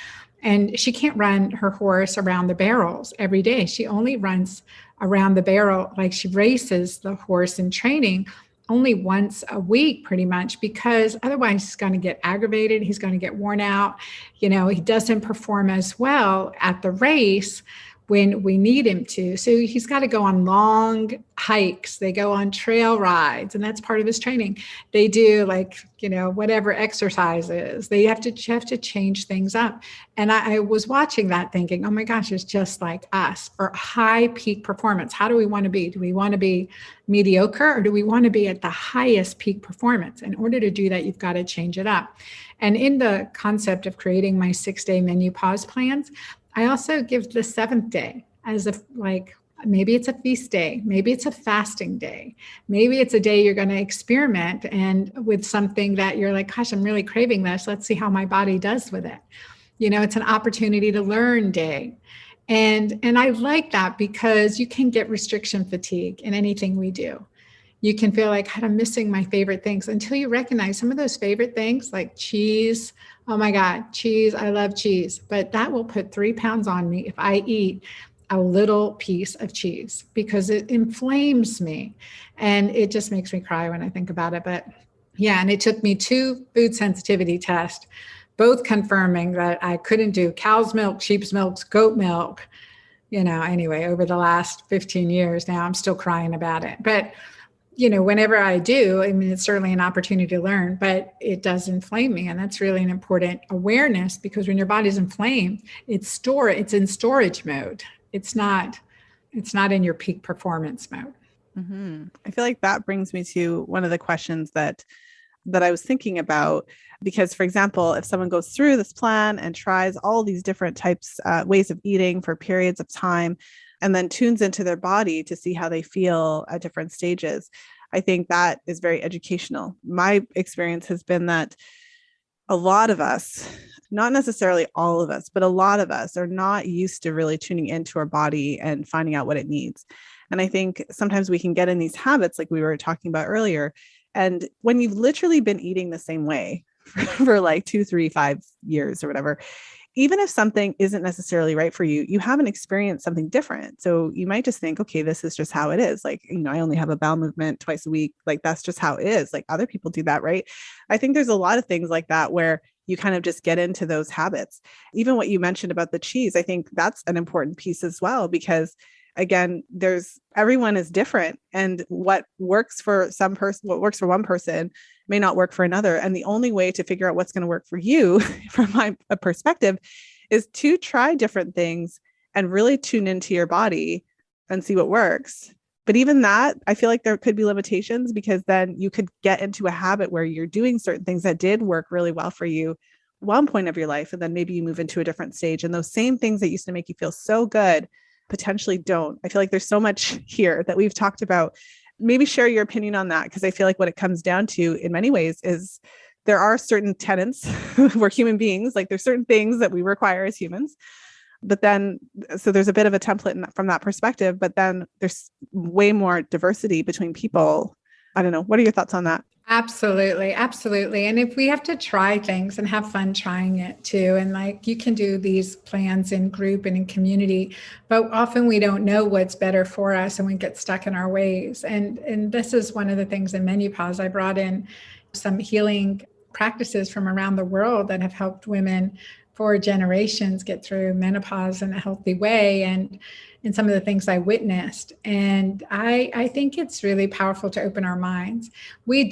and she can't run her horse around the barrels every day. She only runs around the barrel, like she races the horse in training only once a week pretty much, because otherwise he's going to get aggravated. He's going to get worn out. He doesn't perform as well at the race when we need him to. So he's got to go on long hikes. They go on trail rides, and that's part of his training. They do whatever exercises. They have to change things up. And I was watching that thinking, oh my gosh, it's just like us for high peak performance. How do we want to be? Do we want to be mediocre, or do we want to be at the highest peak performance? In order to do that, you've got to change it up. And in the concept of creating my 6-day MenuPause plans, I also give the 7th day as maybe it's a feast day, maybe it's a fasting day, maybe it's a day you're going to experiment and with something that you're like, gosh, I'm really craving this. Let's see how my body does with it. It's an opportunity to learn day. And I like that because you can get restriction fatigue in anything we do. You can feel like, God, I'm missing my favorite things until you recognize some of those favorite things like cheese. Oh my God, cheese. I love cheese, but that will put 3 pounds on me if I eat a little piece of cheese because it inflames me. And it just makes me cry when I think about it. But yeah, and it took me 2 food sensitivity tests, both confirming that I couldn't do cow's milk, sheep's milk, goat milk. Anyway, over the last 15 years now, I'm still crying about it. But whenever I do, it's certainly an opportunity to learn, but it does inflame me. And that's really an important awareness, because when your body's inflamed, it's in storage mode. It's not in your peak performance mode. I feel like that brings me to one of the questions that I was thinking about, because, for example, if someone goes through this plan and tries all these different types, ways of eating for periods of time, and then tunes into their body to see how they feel at different stages, I think that is very educational. My experience has been that a lot of us, not necessarily all of us, but a lot of us are not used to really tuning into our body and finding out what it needs. And I think sometimes we can get in these habits, like we were talking about earlier. And when you've literally been eating the same way for like 2, 3, 5 years or whatever, even if something isn't necessarily right for you, you haven't experienced something different. So you might just think, okay, this is just how it is. Like, I only have a bowel movement twice a week. Like, that's just how it is. Like, other people do that, right? I think there's a lot of things like that where you kind of just get into those habits. Even what you mentioned about the cheese, I think that's an important piece as well, because again, everyone is different, and what works for one person may not work for another. And the only way to figure out what's going to work for you, from my perspective, is to try different things and really tune into your body and see what works. But even that, I feel like there could be limitations, because then you could get into a habit where you're doing certain things that did work really well for you one point of your life, and then maybe you move into a different stage, and those same things that used to make you feel so good potentially don't. I feel like there's so much here that we've talked about. Maybe share your opinion on that, because I feel like what it comes down to in many ways is there are certain tenets. We're human beings, like there's certain things that we require as humans. But then, so there's a bit of a template from that perspective, but then there's way more diversity between people. I don't know. What are your thoughts on that? Absolutely. Absolutely. And if we have to try things and have fun trying it too, and like you can do these plans in group and in community, but often we don't know what's better for us and we get stuck in our ways. And this is one of the things in MenuPause. I brought in some healing practices from around the world that have helped women for generations get through menopause in a healthy way, and some of the things I witnessed. And I think it's really powerful to open our minds. I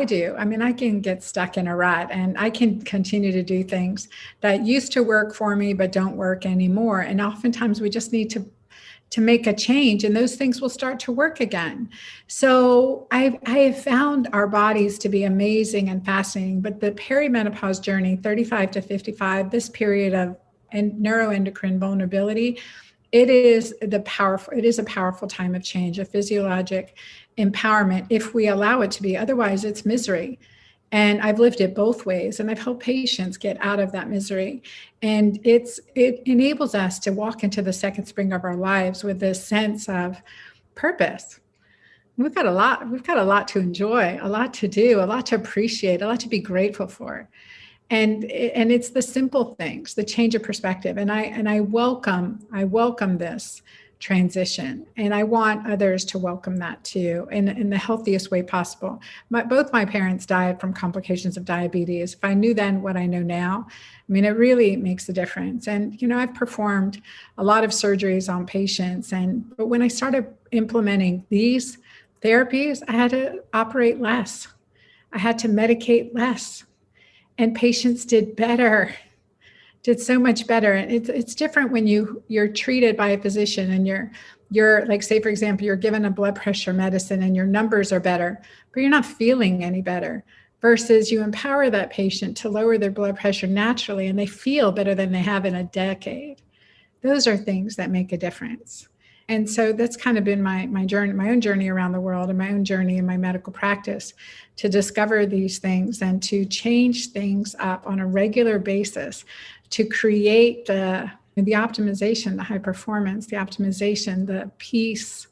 do. I mean, I can get stuck in a rut, and I can continue to do things that used to work for me, but don't work anymore. And oftentimes we just need to make a change, and those things will start to work again. So I have found our bodies to be amazing and fascinating, but the perimenopause journey, 35 to 55, this period of neuroendocrine vulnerability, it is a powerful time of change, a physiologic empowerment, if we allow it to be. Otherwise, it's misery. And I've lived it both ways, and I've helped patients get out of that misery. And it enables us to walk into the second spring of our lives with this sense of purpose. We've got a lot to enjoy, a lot to do, a lot to appreciate, a lot to be grateful for. And it's the simple things, the change of perspective. And I welcome this transition. And I want others to welcome that too, in the healthiest way possible. Both my parents died from complications of diabetes. If I knew then what I know now, I mean, it really makes a difference. And, I've performed a lot of surgeries on patients. But when I started implementing these therapies, I had to operate less. I had to medicate less. And patients did so much better. And it's different when you're treated by a physician and you're like, say, for example, you're given a blood pressure medicine and your numbers are better, but you're not feeling any better, versus you empower that patient to lower their blood pressure naturally and they feel better than they have in a decade. Those are things that make a difference. And so that's kind of been my journey, my own journey around the world, and my own journey in my medical practice, to discover these things and to change things up on a regular basis, to create the optimization, the high performance, the optimization, the peace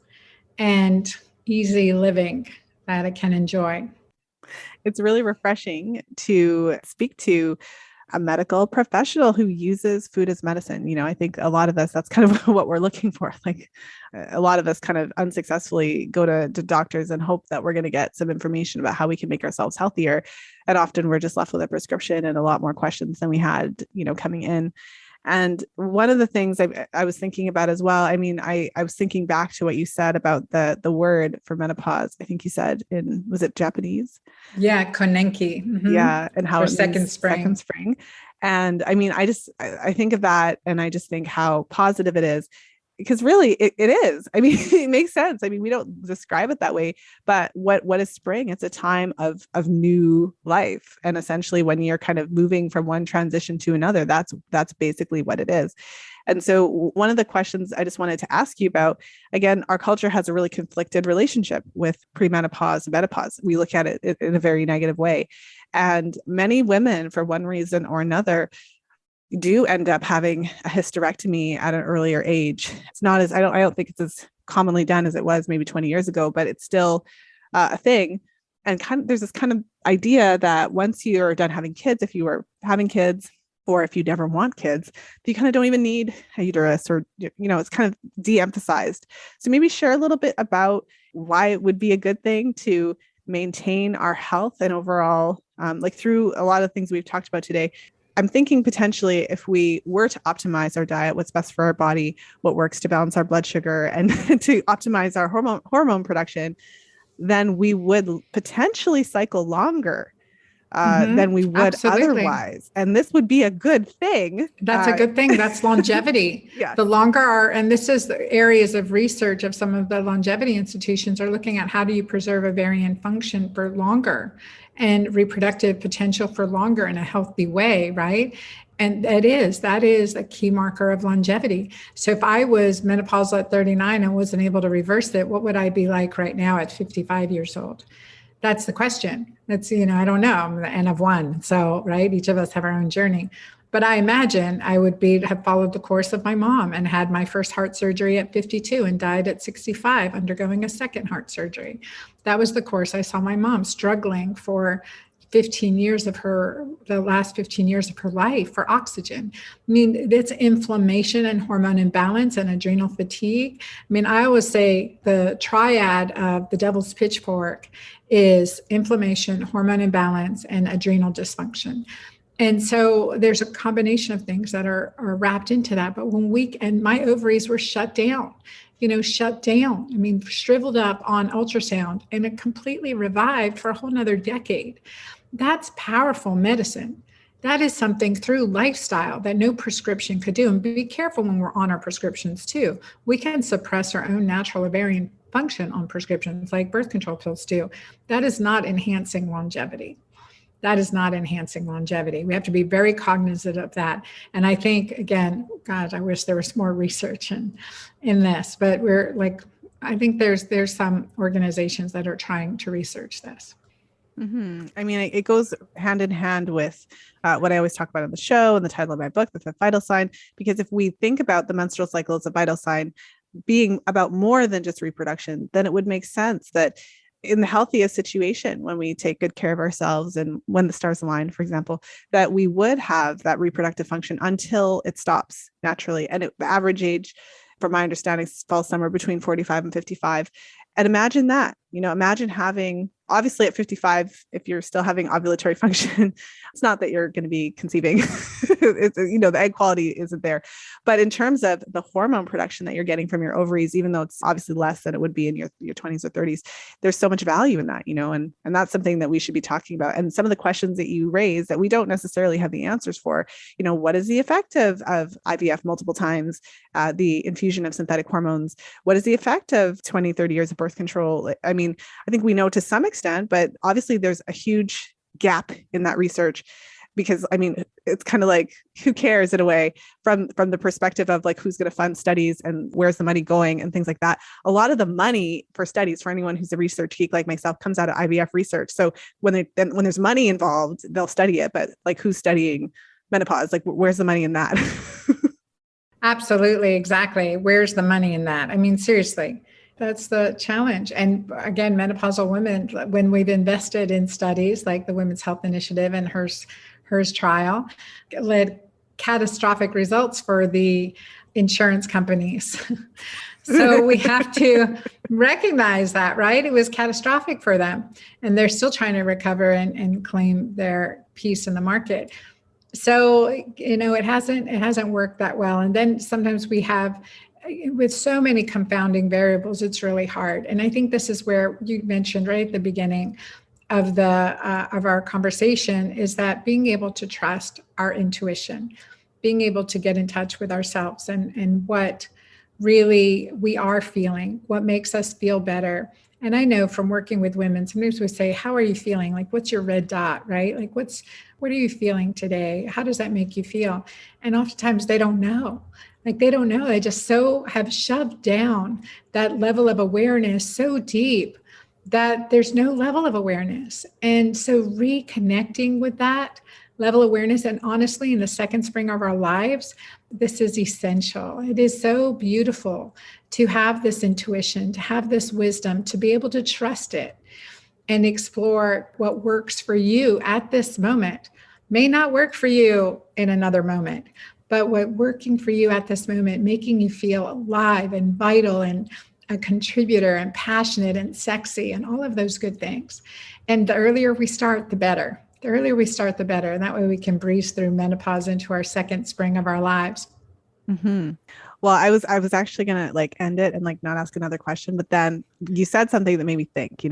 and easy living that I can enjoy. It's really refreshing to speak to a medical professional who uses food as medicine. I think a lot of us, that's kind of what we're looking for. Like, a lot of us kind of unsuccessfully go to doctors and hope that we're going to get some information about how we can make ourselves healthier. And often we're just left with a prescription and a lot more questions than we had, coming in. And one of the things I was thinking about as well, I mean, I was thinking back to what you said about the word for menopause. I think you said was it Japanese? Yeah, konenki. Mm-hmm. Yeah, and how for it means second spring. And I mean, I think of that and I just think how positive it is. because really it is. I mean, it makes sense. I mean, we don't describe it that way, but what is spring? It's a time of new life. And essentially when you're kind of moving from one transition to another, that's basically what it is. And so one of the questions I just wanted to ask you about, again, our culture has a really conflicted relationship with premenopause and menopause. We look at it in a very negative way. And many women, for one reason or another, do end up having a hysterectomy at an earlier age. It's not as, I don't think it's as commonly done as it was maybe 20 years ago, but it's still a thing. And there's this kind of idea that once you're done having kids, if you are having kids, or if you never want kids, you kind of don't even need a uterus, or, it's kind of de-emphasized. So maybe share a little bit about why it would be a good thing to maintain our health and overall, like through a lot of things we've talked about today. I'm thinking potentially if we were to optimize our diet, what's best for our body, what works to balance our blood sugar and to optimize our hormone production, then we would potentially cycle longer than we would otherwise. And this would be a good thing. That's a good thing. That's longevity. Yes. The longer and this is the areas of research of some of the longevity institutions are looking at how do you preserve ovarian function for longer and reproductive potential for longer in a healthy way, right? And that is a key marker of longevity. So if I was menopausal at 39 and wasn't able to reverse it, what would I be like right now at 55 years old? That's the question. That's, I don't know. I'm the N of one. So, right. Each of us have our own journey, but I imagine I would have followed the course of my mom and had my first heart surgery at 52 and died at 65, undergoing a second heart surgery. That was the course I saw my mom struggling for the last 15 years of her life for oxygen. I mean, it's inflammation and hormone imbalance and adrenal fatigue. I mean, I always say the triad of the devil's pitchfork is inflammation, hormone imbalance, and adrenal dysfunction. And so there's a combination of things that are wrapped into that. But and my ovaries were shut down. I mean, shriveled up on ultrasound, and it completely revived for a whole nother decade. That's powerful medicine. That is something through lifestyle that no prescription could do. And be careful when we're on our prescriptions too. We can suppress our own natural ovarian function on prescriptions like birth control pills do. That is not enhancing longevity. We have to be very cognizant of that. And I think, again, God, I wish there was more research in this, but I think there's some organizations that are trying to research this. Mm-hmm. I mean, it goes hand in hand with what I always talk about on the show and the title of my book, The Fifth Vital Sign, because if we think about the menstrual cycle as a vital sign being about more than just reproduction, then it would make sense that in the healthiest situation, when we take good care of ourselves and when the stars align, for example, that we would have that reproductive function until it stops naturally. And the average age, from my understanding, falls somewhere between 45 and 55. And imagine that, imagine having, obviously at 55, if you're still having ovulatory function, it's not that you're going to be conceiving, the egg quality isn't there. But in terms of the hormone production that you're getting from your ovaries, even though it's obviously less than it would be in your 20s or 30s, there's so much value in that, and that's something that we should be talking about. And some of the questions that you raise that we don't necessarily have the answers for, what is the effect of IVF multiple times, the infusion of synthetic hormones? What is the effect of 20, 30 years of birth control? I mean, I think we know to some extent, but obviously there's a huge gap in that research because, I mean, it's kind of like, who cares in a way from the perspective of like, who's going to fund studies and where's the money going and things like that. A lot of the money for studies, for anyone who's a research geek like myself, comes out of IVF research. So when there's money involved, they'll study it, but like, who's studying menopause? Like, where's the money in that? Absolutely. Exactly. Where's the money in that? I mean, seriously. That's the challenge. And again, menopausal women, when we've invested in studies like the Women's Health Initiative and HERS trial, led catastrophic results for the insurance companies. So we have to recognize that, right? It was catastrophic for them. And they're still trying to recover and claim their piece in the market. So, it hasn't worked that well. And then sometimes we have, with so many confounding variables, it's really hard. And I think this is where you mentioned right at the beginning of our conversation is that being able to trust our intuition, being able to get in touch with ourselves and what really we are feeling, what makes us feel better. And I know from working with women, sometimes we say, how are you feeling? Like, what's your red dot, right? Like, what are you feeling today? How does that make you feel? And oftentimes they don't know. Like, they don't know. They just so have shoved down that level of awareness so deep that there's no level of awareness. And so reconnecting with that level of awareness, and honestly, in the second spring of our lives, this is essential. It is so beautiful to have this intuition, to have this wisdom, to be able to trust it and explore what works for you at this moment. May not work for you in another moment, but what working for you at this moment, making you feel alive and vital and a contributor and passionate and sexy and all of those good things. And the earlier we start, the better. The earlier we start, the better. And that way we can breeze through menopause into our second spring of our lives. Mm-hmm. Well, I was actually going to end it and not ask another question, but then you said something that made me think,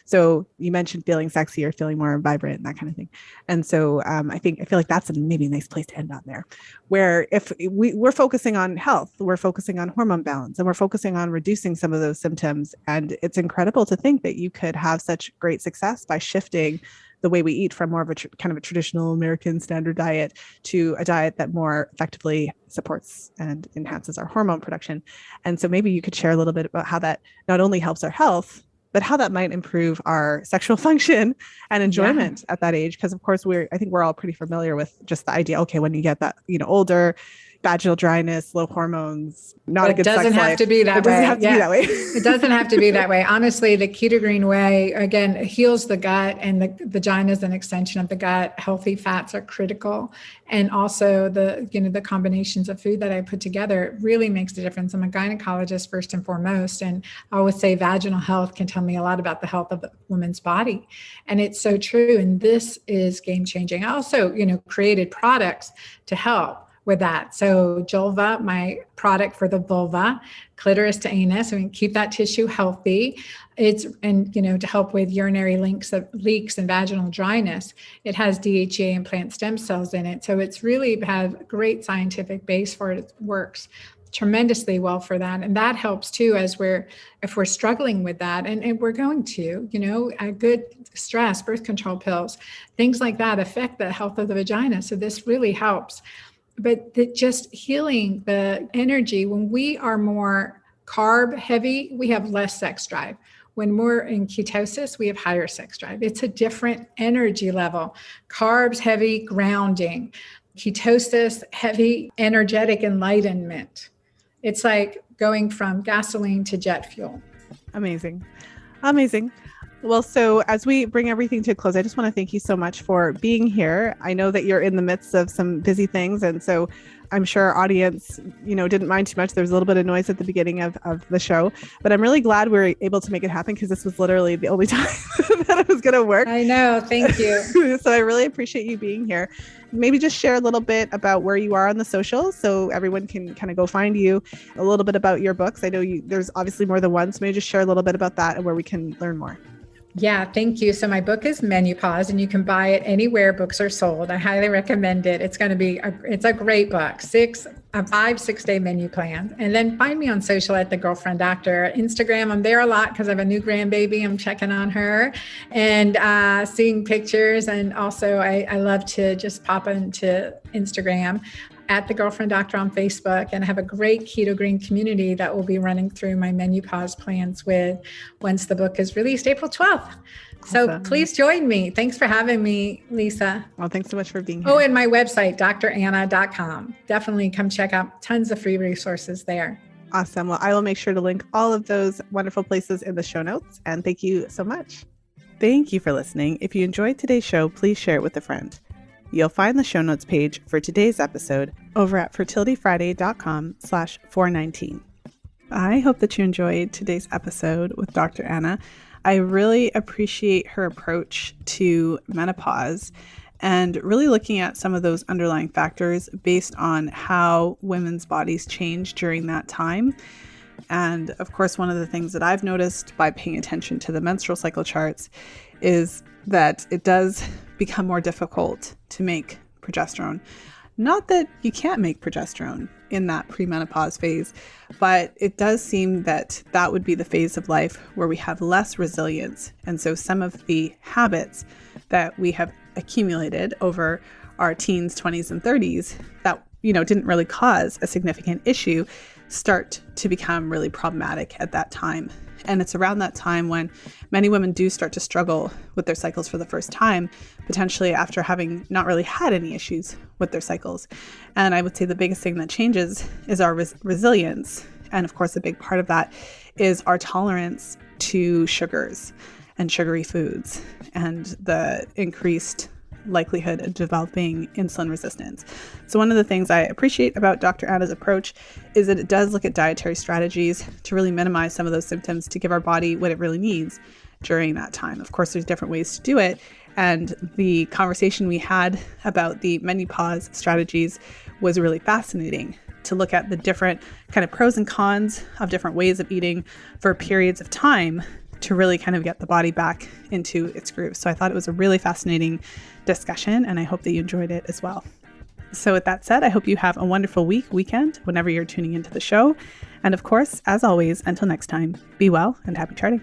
so you mentioned feeling sexy or feeling more vibrant and that kind of thing. And so I feel like that's maybe a nice place to end on there, where if we're focusing on health, we're focusing on hormone balance, and we're focusing on reducing some of those symptoms. And it's incredible to think that you could have such great success by shifting the way we eat from more of a kind of a traditional American standard diet to a diet that more effectively supports and enhances our hormone production. And so maybe you could share a little bit about how that not only helps our health, but how that might improve our sexual function and enjoyment at that age. Because of course I think we're all pretty familiar with just the idea, okay, when you get that, older, vaginal dryness, low hormones, not a good sex life. It doesn't have to be that way. It doesn't have to be that way. It doesn't have to be that way. Honestly, the ketogene way, again, heals the gut, and the vagina is an extension of the gut. Healthy fats are critical. And also the combinations of food that I put together really makes a difference. I'm a gynecologist first and foremost. And I always say vaginal health can tell me a lot about the health of the woman's body. And it's so true. And this is game changing. I also, created products to help with that. So Julva, my product for the vulva, clitoris to anus, keep that tissue healthy. To help with urinary leaks and vaginal dryness. It has DHEA and plant stem cells in it. So it's really has great scientific base for it. It works tremendously well for that. And that helps too, if we're struggling with that, and we're going to, a good stress, birth control pills, things like that affect the health of the vagina. So this really helps. But just healing the energy, when we are more carb heavy, we have less sex drive. When we're in ketosis, we have higher sex drive. It's a different energy level. Carbs heavy, grounding. Ketosis heavy, energetic enlightenment. It's like going from gasoline to jet fuel. Amazing. Well, so as we bring everything to a close, I just want to thank you so much for being here. I know that you're in the midst of some busy things, and so I'm sure our audience, didn't mind too much. There was a little bit of noise at the beginning of the show, but I'm really glad we were able to make it happen, because this was literally the only time that it was going to work. I know. Thank you. So I really appreciate you being here. Maybe just share a little bit about where you are on the socials so everyone can kind of go find you, a little bit about your books. I know there's obviously more than one, so maybe just share a little bit about that and where we can learn more. Yeah, thank you. So my book is MenuPause, and you can buy it anywhere books are sold. I highly recommend it. It's going to be it's a great book. 5-6-day menu plan. And then find me on social at The Girlfriend Doctor. Instagram, I'm there a lot because I have a new grandbaby. I'm checking on her and seeing pictures. And also I love to just pop into Instagram at The Girlfriend Doctor on Facebook, and I have a great keto green community that will be running through my MenuPause plans with once the book is released April 12th. So awesome. Please join me. Thanks for having me, Lisa. Well, thanks so much for being here. Oh, and my website, dranna.com. Definitely come check out tons of free resources there. Awesome. Well, I will make sure to link all of those wonderful places in the show notes. And thank you so much. Thank you for listening. If you enjoyed today's show, please share it with a friend. You'll find the show notes page for today's episode over at fertilityfriday.com/419. I hope that you enjoyed today's episode with Dr. Anna. I really appreciate her approach to menopause and really looking at some of those underlying factors based on how women's bodies change during that time. And of course, one of the things that I've noticed by paying attention to the menstrual cycle charts is that it does become more difficult to make progesterone. Not that you can't make progesterone in that premenopause phase, but it does seem that that would be the phase of life where we have less resilience. And so some of the habits that we have accumulated over our teens, 20s, and 30s that, didn't really cause a significant issue start to become really problematic at that time. And it's around that time when many women do start to struggle with their cycles for the first time, potentially after having not really had any issues with their cycles. And I would say the biggest thing that changes is our resilience. And of course, a big part of that is our tolerance to sugars and sugary foods and the increased likelihood of developing insulin resistance. So one of the things I appreciate about Dr. Anna's approach is that it does look at dietary strategies to really minimize some of those symptoms to give our body what it really needs during that time. Of course, there's different ways to do it. And the conversation we had about the MenuPause strategies was really fascinating to look at the different kind of pros and cons of different ways of eating for periods of time to really kind of get the body back into its groove. So I thought it was a really fascinating discussion, and I hope that you enjoyed it as well. So with that said, I hope you have a wonderful weekend, whenever you're tuning into the show. And of course, as always, until next time, be well and happy charting.